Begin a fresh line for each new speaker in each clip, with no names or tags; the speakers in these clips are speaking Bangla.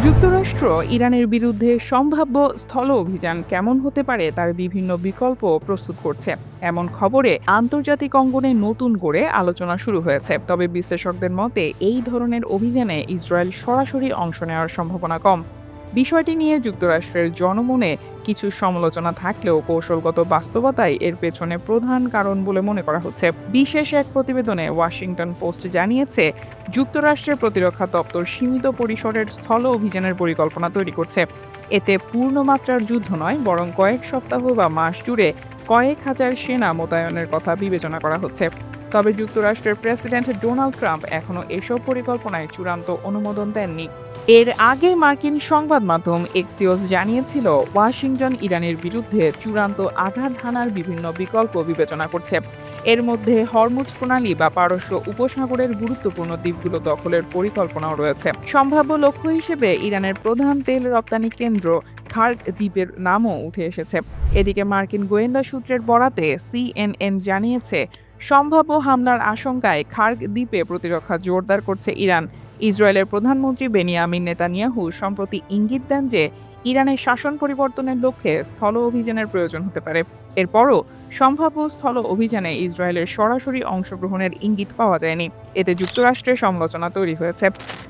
যুক্তরাষ্ট্র ইরানের বিরুদ্ধে সম্ভাব্য স্থল অভিযান কেমন হতে পারে তার বিভিন্ন বিকল্প প্রস্তুত করছে। এমন খবরে আন্তর্জাতিক অঙ্গনে নতুন করে আলোচনা শুরু হয়েছে। তবে বিশ্লেষকদের মতে এই ধরনের অভিযানে ইসরায়েল সরাসরি অংশ নেওয়ার সম্ভাবনা কম। বিষয়টি নিয়ে যুক্তরাষ্ট্রের জনমনে কিছু সমালোচনা থাকলেও কৌশলগত বাস্তবতাই এর পেছনে প্রধান কারণ বলে মনে করা হচ্ছে। বিশেষ এক প্রতিবেদনে ওয়াশিংটন পোস্ট জানিয়েছে, যুক্তরাষ্ট্রের প্রতিরক্ষা দপ্তর সীমিত পরিসরের স্থল অভিযানের পরিকল্পনা তৈরি করছে। এতে পূর্ণমাত্রার যুদ্ধ নয়, বরং কয়েক সপ্তাহ বা মাস জুড়ে কয়েক হাজার সেনা মোতায়েনের কথা বিবেচনা করা হচ্ছে। তবে যুক্তরাষ্ট্রের প্রেসিডেন্ট ডোনাল্ড ট্রাম্প এখনও এসব পরিকল্পনায় চূড়ান্ত অনুমোদন দেননি। এর আগে মার্কিন সংবাদ মাধ্যম এক্সিওস জানিয়েছিল, ওয়াশিংটন ইরানের বিরুদ্ধে চূড়ান্ত আঘাত হানার বিভিন্ন বিকল্প বিবেচনা করছে। এর মধ্যে হরমুজ প্রণালী বা পারস্য উপসাগরের গুরুত্বপূর্ণ দ্বীপগুলো দখলের পরিকল্পনাও রয়েছে। সম্ভাব্য লক্ষ্য হিসেবে ইরানের প্রধান তেল রপ্তানি কেন্দ্র খার্গ দ্বীপের নামও উঠে এসেছে। এদিকে মার্কিন গোয়েন্দা সূত্রের বরাতে সিএনএন জানিয়েছে, সম্ভাব্য হামলার আশঙ্কায় খার্গ দ্বীপে প্রতিরক্ষা জোরদার করছে ইরান। ইসরায়েলের প্রধানমন্ত্রী বেনিয়ামিন নেতানিয়াহু সম্প্রতি ইঙ্গিত দেন যে ইরানের শাসন পরিবর্তনের লক্ষ্যে স্থল অভিযানের প্রয়োজন হতে পারে। এরপরও সম্ভাব্য স্থল অভিযানে ইসরায়েলের সরাসরি অংশগ্রহণের ইঙ্গিত পাওয়া যায়নি। এতে যুক্তরাষ্ট্রের সমালোচনা তৈরি হয়েছে,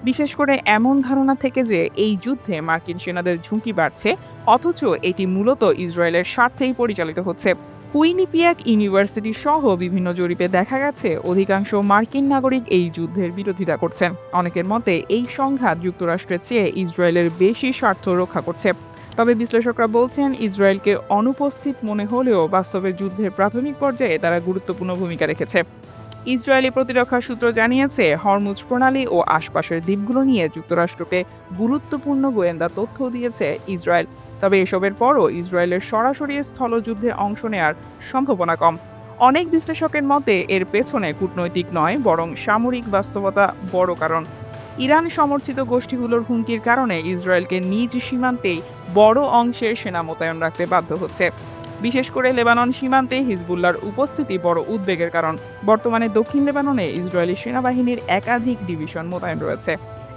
বিশেষ করে এমন ধারণা থেকে যে এই যুদ্ধে মার্কিন সেনাদের ঝুঁকি বাড়ছে, অথচ এটি মূলত ইসরায়েলের স্বার্থেই পরিচালিত হচ্ছে। কুইনিপিয়াক ইউনিভার্সিটি সহ বিভিন্ন জরিপে দেখা গেছে, অধিকাংশ মার্কিন নাগরিক এই যুদ্ধের বিরোধিতা করছেন। অনেকের মতে এই সংঘাত যুক্তরাষ্ট্রের চেয়ে ইসরায়েলের বেশি স্বার্থ রক্ষা করছে। তবে বিশ্লেষকরা বলছেন, ইসরায়েলকে অনুপস্থিত মনে হলেও বাস্তবে যুদ্ধের প্রাথমিক পর্যায়ে তারা গুরুত্বপূর্ণ ভূমিকা রেখেছে। ইসরায়েলি প্রতিরক্ষা সূত্র জানিয়েছে, হরমুজ প্রণালী ও আশপাশের দ্বীপগুলো নিয়ে যুক্তরাষ্ট্রকে গুরুত্বপূর্ণ গোয়েন্দা তথ্য দিয়েছে ইসরায়েল। তবে এসবের পরও ইসরায়েলের সরাসরি স্থলযুদ্ধে অংশ নেওয়ার সম্ভাবনা কম। অনেক বিশ্লেষকের মতে এর পেছনে কূটনৈতিক নয়, বরং সামরিক বাস্তবতা বড় কারণ। ইরান সমর্থিত গোষ্ঠীগুলোর হুমকির কারণে ইসরায়েলকে নিজ সীমান্তেই বড় অংশের সেনা মোতায়েন রাখতে বাধ্য হচ্ছে। বিশেষ করে লেবানন সীমান্তে হিজবুল্লাহর উপস্থিতি বড় উদ্বেগের কারণ। বর্তমানে দক্ষিণ লেবাননে ইসরায়েলি সেনাবাহিনীর একাধিক ডিভিশন মোতায়েন রয়েছে।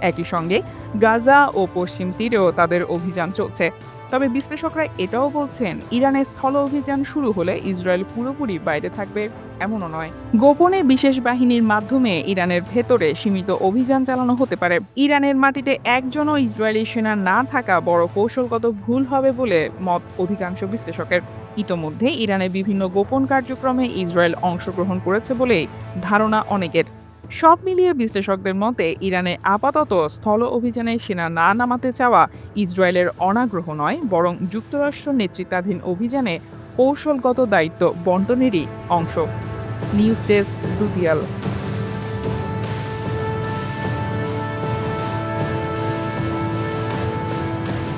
একই সঙ্গে গাজা ও পশ্চিম তীরেও তাদের অভিযান চলছে। তবে বিশ্লেষকরা এটাও বলছেন, ইরানের স্থল অভিযান শুরু হলে ইসরায়েল পুরোপুরি বাইরে থাকবে এমনও নয়। গোপনে বিশেষ বাহিনীর মাধ্যমে ইরানের ভেতরে সীমিত অভিযান চালানো হতে পারে। ইরানের মাটিতে একজনও ইসরায়েলি সেনা না থাকা বড় কৌশলগত ভুল হবে বলে মত অধিকাংশ বিশ্লেষকের। ইতোমধ্যে ইরানের বিভিন্ন গোপন কার্যক্রমে ইসরায়েল অংশগ্রহণ করেছে বলে ধারণা অনেকের। সব মিলিয়ে বিশ্লেষকদের মতে, ইরানে আপাতত স্থল অভিযানে সেনা না নামাতে চাওয়া ইসরায়েলের অনাগ্রহ নয়, বরং যুক্তরাষ্ট্র নেতৃত্বাধীন অভিযানে কৌশলগত দায়িত্ব বন্টনেরই অংশ। News desk, দুতিয়াল।